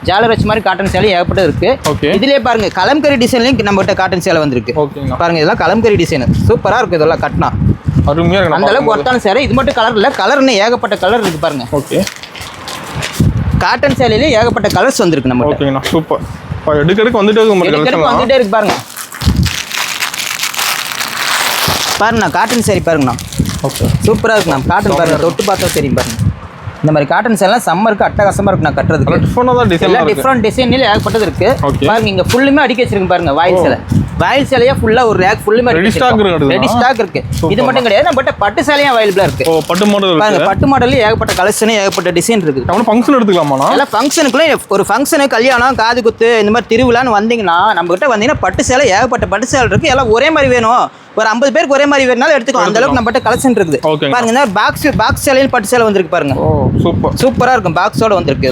ஜாலர் வச்ச மாதிரி காட்டன் சேலை ஏகப்பட்டது இருக்கு. இதுலயே பாருங்க கலம்கரி டிசைன்லயும் நம்ம கிட்ட காட்டன் சேலை வந்திருக்கு. பாருங்க இதெல்லாம் கலம்கரி டிசைன் சூப்பரா இருக்கு. இதெல்லாம் கட்டினா அருமையா இருக்கு. அந்த அளவுக்கு ஒர்த்தான சேலை. இது மட்டும் கலர் இல்ல கலர் இன்னும் ஏகப்பட்ட கலர் இருக்கு பாருங்க. ஓகே காட்டன் சேலையிலே ஏகப்பட்ட கலர்ஸ் வந்திருக்கு நம்ம. ஓகேண்ணா சூப்பர். எடுக்கடுக்கு வந்துட்டே இருக்கு பாருங்க. பாருங்கண்ணா காட்டன் சேரீ பாருங்கண்ணா. ஓகே சூப்பராக இருக்குண்ணா. காட்டன் பாருங்க தொட்டு பார்த்தா தெரியும் பாருங்க. இந்த மாதிரி காட்டன் சேலாம் சம்மருக்கு அட்டகாசமாக இருக்கு நான் கட்டுறதுக்கு. எல்லாம் டிஃப்ரெண்ட் டிசைன்ல ஏகப்பட்டது இருக்கு. பாருங்க இங்க ஃபுல்லுமே அடிக்க வச்சிருக்கு பாருங்க. வாயில் சேலை வாயில் சேலையா ஃபுல்லா ஒரு ரேக் ஃபுல்லுமே ரெடி ஸ்டாக் இருக்கு. இது மட்டும் கிடையாது நம்ம பட்டு சேலையும் அவைலபிளா இருக்கு. பட்டு மாடல் பாருங்க. பட்டு மாடல்ல ஏகப்பட்ட கலெக்ஷன் ஏகப்பட்ட டிசைன் இருக்கு. நம்ம ஃபங்க்ஷன் எடுத்துக்கலாமா? எல்லாம் ஃபங்க்ஷனுக்குள்ள ஒரு ஃபங்க்ஷன் கல்யாணம் காது குத்து இந்த மாதிரி திருவிழான்னு வந்தீங்கன்னா நம்ம கிட்ட வந்தீங்கன்னா பட்டு சேலை ஏகப்பட்ட பட்டு சேலை இருக்கு. எல்லாம் ஒரே மாதிரி வேணும் ஒரு 50 பேருக்கு ஒரே மாதிரி வேணுனாலும் எடுத்துக்கலாம். அந்த அளவுக்கு நம்மகிட்ட கலெக்ஷன் இருக்குது. பாருங்க இந்த பாக்ஸ் சேலையில் பட்டு சேலை வந்திருக்கு பாருங்க. சூப்பரா இருக்கும். பாக்ஸோட வந்திருக்கு.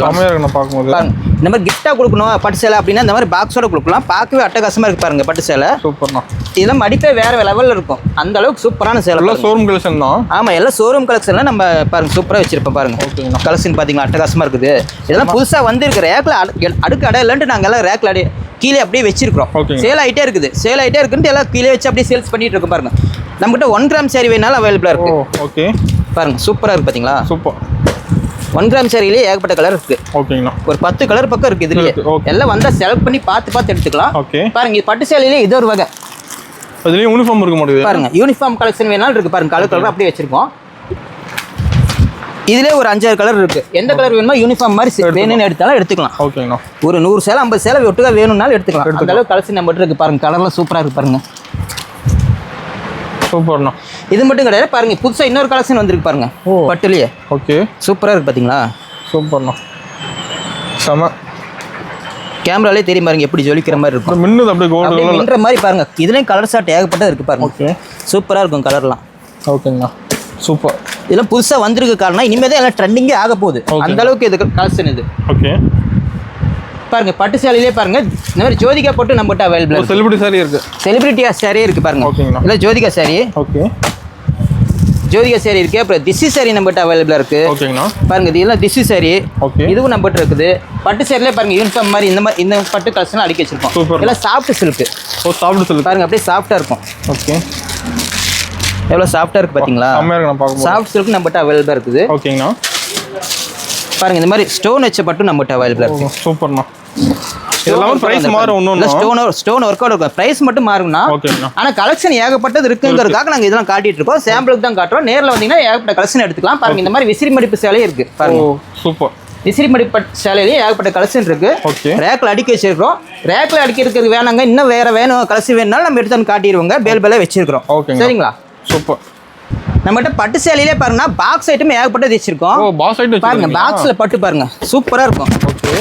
இந்த மாதிரி கிஃப்டா கொடுக்கணும் பட்டு சேலை அப்படின்னா இந்த மாதிரி பாக்ஸோட கொடுக்கலாம். பார்க்கவே அட்டகாசமா இருக்கு பாருங்க பட்டு சேலை. சூப்பர்ண்ணா. இதெல்லாம் மடிப்பே வேற லெவல்ல இருக்கும். அந்த அளவுக்கு சூப்பரான சேலை. எல்லாம் ஷோரூம் கலெக்ஷன் தான். ஆமா எல்லாம் ஷோரூம் கலெக்ஷன்ல நம்ம பாருங்க சூப்பரா வச்சிருப்போம் பாருங்க. கலெக்ஷன் பாத்தீங்களா அட்டகாசமா இருக்குது. இதெல்லாம் புதுசா வந்திருக்கு. ரேக்ல அடுக்கு அடை இல்லன்ட்டு நாங்க எல்லாம் ரேக்ல அடி கீழே அப்படியே வச்சிருக்கோம். சேல் ஆகிட்டே இருக்குது. சேல் ஆகிட்டே இருக்குன்ட்டு எல்லாம் கீழே வச்சு அப்படியே சேல்ஸ் பண்ணிட்டு இருக்கோம் பாருங்க. நம்மகிட்ட 1 கிராம் சேரீ வேணாலும் அவைலபிளா இருக்கு. ஓகே பாருங்க சூப்பரா இருக்கு பாத்தீங்களா. சூப்பர். 1 கிராம் சேரீலேயே ஏகப்பட்ட கலர் இருக்கு. ஓகேங்களா. ஒரு 10 கலர் பக்கம் இருக்கு. இதுலயே எல்லாம் வந்தா செலக்ட் பண்ணி பார்த்து எடுத்துக்கலாம். பாருங்க இது பட்டு சேலையிலே இது ஒரு வகை. அதுலயே யூனிஃபார்ம் இருக்க மாட்டேங்குது பாருங்க. யூனிஃபார்ம் கலெக்ஷன் வேணாலும் இருக்கு பாருங்க. கலர் அப்படியே வச்சிருக்கோம். இதுல ஒரு 5-6 கலர் இருக்கு. எந்த கலர் வேணுமோ யூனிஃபார்ம் மாதிரி வேணும்னு எடுத்தாலும் எடுத்துக்கலாம். ஓகேண்ணா. ஒரு 100 சேலை 50 சேலை ஒட்டுக்கா வேணும்னாலும் எடுத்துக்கலாம். அந்த அளவுக்கு கலெக்ஷன் நம்ம இருக்கு பாருங்க. கலர்லாம் சூப்பரா இருக்கு பாருங்க. சூப்பர்ண்ணா. இது மட்டும் கிடையாது பாருங்க புதுசா இன்னொரு கலெக்ஷன் வந்திருக்கு பாருங்க பட்டுலயே. ஓகே சூப்பரா இருக்கு பாத்தீங்களா. சூப்பர்ண்ணா. செம. கேமராலே தெரியும் பாருங்க எப்படி ஜொலிக்கிற மாதிரி இருக்கும். மின்னுது அப்படியே கோல்ட் கலர்ல மின்னுற மாதிரி பாருங்க. இதுலயும் கலர் ஷாட் ஏகப்பட்டது இருக்கு பாருங்க. ஓகே சூப்பரா இருக்கும் கலர்லாம். ஓகேங்கண்ணா சூப்பர். இதெல்லாம் புதுசா வந்திருக்கு காரணம் இனிமே தான் எல்லாம் ட்ரெண்டிங்கே ஆக போகுது. அந்த அளவுக்கு இது கலெக்ஷன் இது. ஓகே பாருங்க பட்டு சேலையிலே பாருங்க இந்த மாதிரி ஜோதிகா போட்டு நம்ம கிட்ட அவைலபிள். செலிபிரிட்டி சாரி இருக்கு. செலிபிரிட்டியா சாரி இருக்கு பாருங்க. ஓகேங்கண்ணா. இல்ல Jyothika sorry. Okay Jyothika sorry இருக்கு. அப்புறம் திசி சாரி நம்ம கிட்ட அவைலபிளா இருக்கு. ஓகேங்கண்ணா. பாருங்க இது எல்லாம் திசி சாரி. ஓகே இதுவும் நம்ம கிட்ட இருக்குது. பட்டு சேரிலே பாருங்க யூனிஃபார்ம் மாதிரி இந்த பட்டு கலெக்ஷன் அடிக்க வச்சிருக்கோம். எல்லாம் சாஃப்ட் சில்க். ஓ சாஃப்ட் சில்க் பாருங்க அப்படியே சாஃப்ட்டா இருக்கும். ஓகே எவ்வளோ சாஃப்டாக இருக்குது பார்த்தீங்களா. சாஃப்ட் சில்க் நம்மகிட்ட அவைலபிளாக இருக்குது. ஓகேங்கண்ணா. பாருங்க இந்த மாதிரி ஸ்டோன் வச்ச பட்டும் நம்மகிட்ட அவைலபிளாக இருக்குது. சூப்பர்ண்ணா. இதெல்லாம் பிரைஸ் மாறும். ஒன்றும் ஸ்டோன் ஒர்க் அவுட் இருக்கும். பிரைஸ் மட்டும் மாறும்னா. ஆனால் கலெக்ஷன் ஏகப்பட்டது இருக்குங்கிறதுக்காக நாங்கள் இதெல்லாம் காட்டிட்டு இருக்கோம். சாம்பிளுக்கு தான் காட்டுறோம். நேரில் வந்தீங்கன்னா ஏகப்பட்ட கலெக்ஷன் எடுத்துக்கலாம். பாருங்க இந்த மாதிரி விசிறி மடிப்பு சேலையும் இருக்கு பாருங்க. சூப்பர். விசிறி மடிப்பு சேலையிலேயே ஏகப்பட்ட கலெக்ஷன் இருக்கு. ரேக்கில் அடிக்க வச்சிருக்கோம். ரேக்கில் அடிக்கிறதுக்கு வேணாங்க இன்னும் வேற வேணும் கலெக்ஷன் வேணுனாலும் நம்ம எடுத்து காட்டிடுவோங்க. பேல் வச்சிருக்கிறோம். சரிங்களா. சூப்பர். நம்மகிட்ட பட்டு சேலையிலே பாருங்கன்னா பாக்ஸ் ஐட்டம் ஏகப்பட்டது வச்சிருக்கோம். பாருங்க பாக்ஸ்ல பட்டு பாருங்க சூப்பரா இருக்கும். ஓகே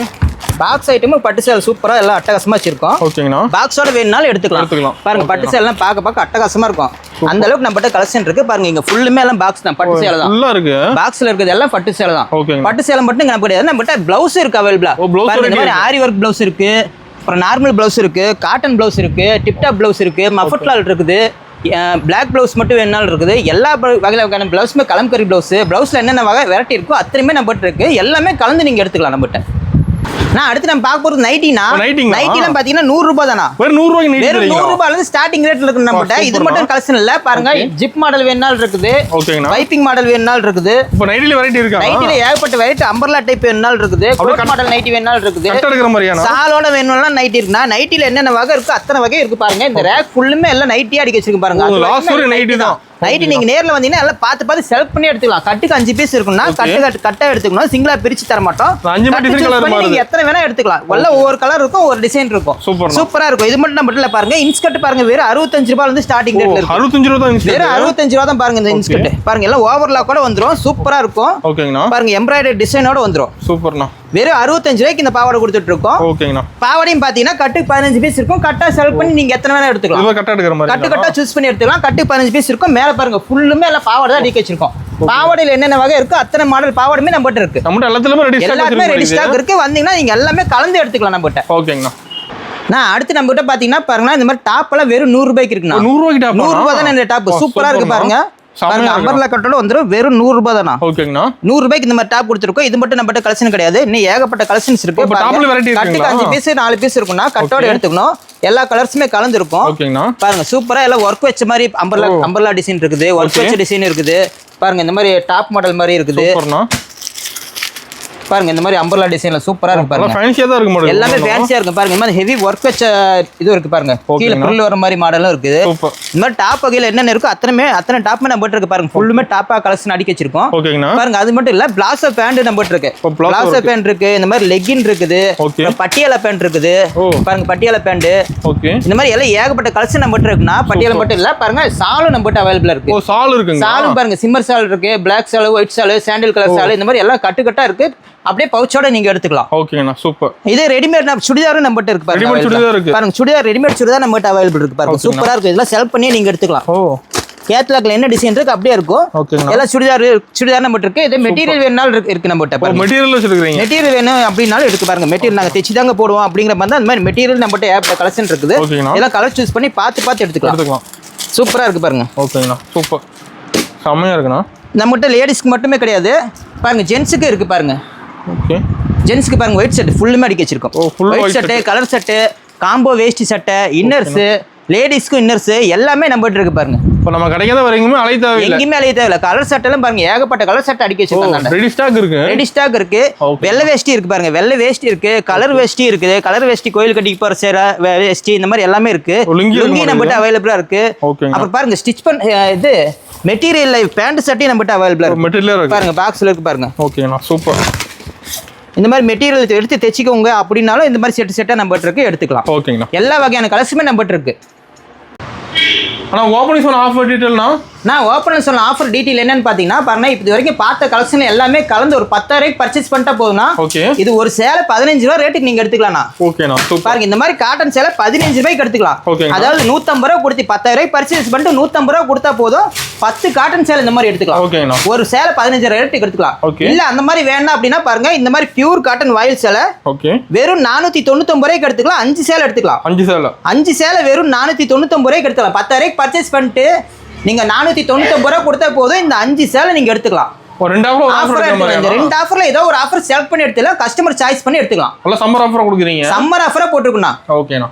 பாக்ஸ் ஐட்டமும் பட்டு சேலை சூப்பரா எல்லாம் அட்டகாசமா வச்சிருக்கோம். ஓகேங்கண்ணா. பாக்ஸோட வேணும்னாலும் எடுத்துக்கலாம். பாருங்க பட்டு சேலைலாம் பார்க்க அட்டகாசமா இருக்கும். அந்த அளவுக்கு நம்மகிட்ட கலெக்ஷன் இருக்கு. பாருங்க இங்க ஃபுல்லுமே எல்லாம் பாக்ஸ் தான். பட்டு சேலை தான் இருக்கு. பாக்ஸ்ல இருக்குது எல்லாம் பட்டு சேலை தான். பட்டு சேலை மட்டும் நம்ம கிடையாது. நம்மகிட்ட பிளவுஸ் இருக்கு அவைலபிளா. இந்த மாதிரி ஆரி ஒர்க் பிளவுஸ் இருக்கு. அப்புறம் நார்மல் பிளவுஸ் இருக்கு. காட்டன் பிளவுஸ் இருக்கு. டிப்டாப் பிளவுஸ் இருக்கு. மஃபட்லால் இருக்குது. பிளாக் ப்ளவுஸ் மட்டும் வேணாலும் இருக்குது. எல்லா வகையான ப்ளவுஸுமே கலம்கரி ப்ளவுஸு. ப்ளவுஸில் என்னென்ன வகை வெரைட்டி இருக்கோ அத்தனையுமே நம்மகிட்ட இருக்குது. எல்லாமே கலந்து நீங்கள் எடுத்துக்கலாம் நம்மகிட்ட. நான் அடுத்து நம்ம பார்க்க போறது நைட்டினா. நைட்டிலாம் பாத்தீங்கன்னா 100 ரூபாய் தானா. வெறும் 100 ரூபாய்க்கு நைட்டி வெறும் 100 ரூபாயில இருந்து ஸ்டார்டிங் ரேட்ல இருக்கு நம்மட்ட. இது மட்டும் கலெக்ஷன் இல்ல பாருங்க. ஜிப் மாடல் வேணாலும் இருக்குது. ஓகேங்கண்ணா. பைப்பிங் மாடல் வேணாலும் இருக்குது. இப்போ நைட்டில வெரைட்டி இருக்கா? நைட்டில ஏகப்பட்ட வெரைட்டி. அம்பர்லா டைப் வேணாலும் இருக்குது. கோட் மாடல் நைட்டி வேணாலும் இருக்குது. கட் எடுக்கிற மாதிரியான சாலோட வேணும்னா நைட்டி இருக்குனா. நைட்டில என்னென்ன வகை இருக்கு அத்தனை வகை இருக்கு பாருங்க. இந்த ரேக் ஃபுல்லுமே எல்லாம் நைட்டியா அடிக்க வச்சிருக்கு பாருங்க. லாஸ்ட் ஒரு நைட்டி தான். நைட்டி நீங்க நேர்ல வந்தீங்கன்னா எல்லாம் பார்த்து செலக்ட் பண்ணி எடுத்துக்கலாம். கட்டுக்கு 5 பீஸ் இருக்குன்னா கட்டா எடுத்துக்கணும். சிங்கிளா பிரிச்சு தர மாட்டோம். 5 டிசைன் கலர் மாதிரி நீங்க எத்தனை வேணா எடுத்துக்கலாம். எல்லாம் ஒவ்வொரு கலர் இருக்கும், ஒரு டிசைன் இருக்கும். சூப்பரா இருக்கும். இது மட்டும் நம்ம இல்ல பாருங்க. இன்ஸ்கர்ட் பாருங்க வெறும் 65 ரூபாயில இருந்து ஸ்டார்டிங் ரேட்ல இருக்கு. 65 ரூபாய் தான் இன்ஸ்கர்ட். வெறும் 65 ரூபாய் தான் பாருங்க இந்த இன்ஸ்கர்ட். பாருங்க எல்லாம் ஓவர்லாக் கூட வந்துரும். சூப்பரா இருக்கும். ஓகேங்கண்ணா. பாருங்க எம்ப்ராய்டரி டிசைனோட வந்துரும். சூப்பர்ண்ணா. வெறும் 65 ரூபாய்க்கு இந்த பாவாடை கொடுத்துட்டு இருக்கோம். ஓகேங்கண்ணா. பாவாடையும் பாத்தீங்கன்னா கட்டுக்கு 15 பீஸ் இருக்கும். கட்டா செலக்ட் பண்ணி நீங்க எத்தனை வேணா எடுத்துக்கலாம். இது கட்டா எடுக்கிற மாதிரி. கட்டா சூஸ் பண்ணி எடுத்துக்கலாம். கட்டுக்கு 15 பீஸ் இருக்கும். மேல பாருங்க ஃபுல்லுமே எல்லாம் பாவாடை தான் அடிக்க வச்சிருக்கோம். பாவாடையில என்னென்ன வகை இருக்கு அத்தனை மாடல் பாவாடையுமே நம்மகிட்ட இருக்கு. நம்மகிட்ட எல்லாமே ரெடி ஸ்டாக் இருக்கு. வந்தீங்கன்னா நீங்க எல்லாமே கலந்து எடுத்துக்கலாம் நம்மகிட்ட. ஓகேங்கண்ணா. நான் அடுத்து நம்மகிட்ட பாத்தீங்கன்னா பாருங்க இந்த மாதிரி டாப் எல்லாம் வெறும் 100 ரூபாய்க்கு இருக்குண்ணா. 100 ரூபாய்க்கு டாப். 100 ரூபாய் தானே இந்த டாப். சூப்பரா இருக்கு பாருங்க. பாருங்க அம்பர்லா கட்டோட வந்துரும். வெறும் 100 ரூபாய் தானா. ஓகேங்கண்ணா. 100 ரூபாய்க்கு இந்த மாதிரி டாப் கொடுத்துருக்கோம். இது மட்டும் நம்மகிட்ட கலெக்ஷன் கிடையாது. இன்னும் ஏகப்பட்ட கலெக்ஷன்ஸ் இருக்கு. கட்டுக்கு 5 பீஸ் 4 பீஸ் இருக்குன்னா கட்டோட எடுத்துக்கணும். எல்லா கலர்ஸுமே கலந்து இருக்கும். ஓகேங்கண்ணா. பாருங்க சூப்பரா எல்லாம் ஒர்க் வச்ச மாதிரி அம்பர்லா டிசைன் இருக்குது. ஒர்க் வச்ச டிசைன் இருக்குது. பாருங்க இந்த மாதிரி டாப் மாடல் மாதிரி இருக்குது. பாருங்க இந்த மாதிரி அம்பர்லா டிசைன்ல சூப்பரா இருக்கு பாருங்க. ஃபேன்சியா தான் இருக்கு மாடல். எல்லாமே ஃபேன்சியா இருக்கு பாருங்க. இந்த மாதிரி ஹெவி வர்க் வச்ச இது இருக்கு பாருங்க. கீழ புல் வர மாதிரி மாடலும் இருக்குது. இந்த மாதிரி டாப் வகையில என்னென்ன இருக்கோ அத்தனை டாப்மே நம்ம இருக்கு பாருங்க. ஃபுல்லுமே டாப்பா கலெக்ஷன் அடிக்க வச்சிருக்கோம். ஓகேங்கண்ணா. பாருங்க அது மட்டும் இல்ல பிளாசோ பேண்ட் நம்ம இருக்கு. பிளாசோ பேண்ட் இருக்கு. இந்த மாதிரி லெகின் இருக்குது. பட்டியாலா பேண்ட் இருக்குது. பாருங்க பட்டியாலா பேண்ட். ஓகே. இந்த மாதிரி எல்லாம் ஏகப்பட்ட கலெக்ஷன் நம்ம இருக்குன்னா பட்டியாலா மட்டும் இல்ல பாருங்க சாலும் நம்ம அவைலபிளா இருக்கு. ஓ சால் இருக்குங்க. சாலும் பாருங்க சிம்மர் சால் இருக்கு. பிளாக் சால், ஒயிட் சால், சாண்டில் கலர் சால் இந்த மாதிரி எல்லாம் கட்டுக்கட்டா இருக்கு. அப்படியே பவுச்சோட நீங்க எடுத்துக்கலாம். ஓகேண்ணா சூப்பர். இது ரெடிமேட் சுடிதாரும் நம்மகிட்ட இருக்கு பாருங்க. ரெடிமேட் சுடிதார் இருக்கு. பாருங்க சுடிதார் ரெடிமேட் சுடிதார் நம்மகிட்ட அவைலபிள் இருக்கு பாருங்க. சூப்பரா இருக்கு. இதெல்லாம் செலக்ட் பண்ணி நீங்க எடுத்துக்கலாம். ஓ கேட்லாக்ல என்ன டிசைன் இருக்கு அப்படியே இருக்கும். எல்லாம் சுடிதார் நம்மகிட்ட இருக்கு. இது மெட்டீரியல் வேணாலும் இருக்கு நம்மகிட்ட. மெட்டீரியல் வச்சிருக்கீங்க. மெட்டீரியல் வேணும் அப்படினாலும் எடுத்து பாருங்க. மெட்டீரியல் நாங்க தெச்சி தாங்க போடுவோம் அப்படிங்கிற மாதிரி அந்த மாதிரி மெட்டீரியல் நம்மகிட்ட ஏகப்பட்ட கலெக்ஷன் இருக்குது. எல்லாம் கலர் சூஸ் பண்ணி பார்த்து எடுத்துக்கலாம். சூப்பரா இருக்கு பாருங்க. ஓகேண்ணா சூப்பர். செமையா இருக்குண்ணா. நம்மகிட்ட லேடிஸ்க்கு மட்டுமே கிடையாது பாருங்க. ஜென்ஸுக்கு இருக்கு பாருங்க. ஓகே. ஜென்ஸ்க்கு பாருங்க ஒயிட் ஷர்ட் ஃபுல்லுமே அடிக்க வச்சிருக்கோம். White shirt, colour shirt, combo veshti சட்டை, இன்னர்ஸ், லேடிஸ்க்கு இன்னர்ஸ் எல்லாமே நம்மகிட்ட இருக்கு பாருங்க. இப்போ நம்ம கடைக்கு தான் வரீங்க அலைய தேவையில்லை. எங்கேயுமே அலைய தேவையில்லை. கலர் ஷர்ட் எல்லாம் பாருங்க ஏகப்பட்ட கலர் ஷர்ட் அடிக்க வச்சிருக்காங்க. ரெடி ஸ்டாக் இருக்கு. ரெடி ஸ்டாக் இருக்கு. வெள்ளை வேஷ்டி இருக்கு பாருங்க. வெள்ளை வேஷ்டி இருக்கு. கலர் வேஷ்டி இருக்குது. கலர் வேஷ்டி கோயில் கட்டிக்கு போற சேர வேஷ்டி இந்த மாதிரி எல்லாமே இருக்கு. லுங்கி நம்மகிட்ட அவைலபிளா இருக்கு. அப்புறம் பாருங்க ஸ்டிச் பண்ண இது மெட்டீரியல் பேண்ட் ஷர்ட்டையும் நம்மகிட்ட அவைலபிளா இருக்கு. மெட்டீரியல் பாருங்க பாக்ஸ்ல இருக்கு பாருங்க. ஓகேண்ணா சூப்பர். இந்த மாதிரி மெட்டீரியல் எடுத்து தைச்சிக்கோங்க அப்படின்னாலும் இந்த மாதிரி செட்டா நம்மகிட்ட இருக்கு எடுத்துக்கலாம். ஓகேங்கண்ணா. எல்லா வகையான கலர்ஸுமே நம்மகிட்ட இருக்கு. ஆனா ஓபனிங் சொன்ன ஆஃபர் டீடைல்னா நான் ஓப்பன் சொன்ன ஆஃபர் டீடைல் என்னன்னு பாத்தீங்கன்னா பாருங்க இது வரைக்கும் பார்த்த கலெக்ஷன் எல்லாமே கலந்து ஒரு 10,000 ரூபாய்க்கு பர்ச்சேஸ் பண்ணிட்டா போதும்னா இது ஒரு சேலை 15 ரூபாய் ரேட்டுக்கு நீங்க எடுத்துக்கலாம்னா. ஓகேண்ணா சூப்பர். பாருங்க இந்த மாதிரி காட்டன் சேலை 15 ரூபாய்க்கு எடுத்துக்கலாம். அதாவது 150 ரூபாய் கொடுத்து 10,000 ரூபாய்க்கு பர்ச்சேஸ் பண்ணிட்டு 150 ரூபாய் கொடுத்தா போதும் 10 காட்டன் சேலை இந்த மாதிரி எடுத்துக்கலாம். ஓகேண்ணா. ஒரு சேலை 15 ரேட்டுக்கு எடுத்துக்கலாம். இல்ல அந்த மாதிரி வேணா அப்படின்னா பாருங்க இந்த மாதிரி பியூர் காட்டன் வாயில் சேலை வெறும் 499 ரூபாய்க்கு எடுத்துக்கலாம். 5 சேலை எடுத்துக்கலாம். 5 சேலை வெறும் 499 ரூபாய்க்கு எடுத்துக்கலாம். 10,000 ரூபாய்க்கு பர்ச்சேஸ் பண்ணிட்டு நீங்க 499 ரூபாய் கொடுத்தா போதும் இந்த 5 சேலை நீங்க எடுத்துக்கலாம். ரெண்டு ஆஃபர்ல ஏதோ ஒரு ஆஃபர் செலக்ட் பண்ணி எடுத்துக்கலாம். கஸ்டமர் சாய்ஸ் பண்ணி எடுத்துக்கலாம். சம்மர் ஆஃபரா கொடுக்குறீங்க. சம்மர் ஆஃபரா போட்டுருக்குண்ணா. ஓகேண்ணா.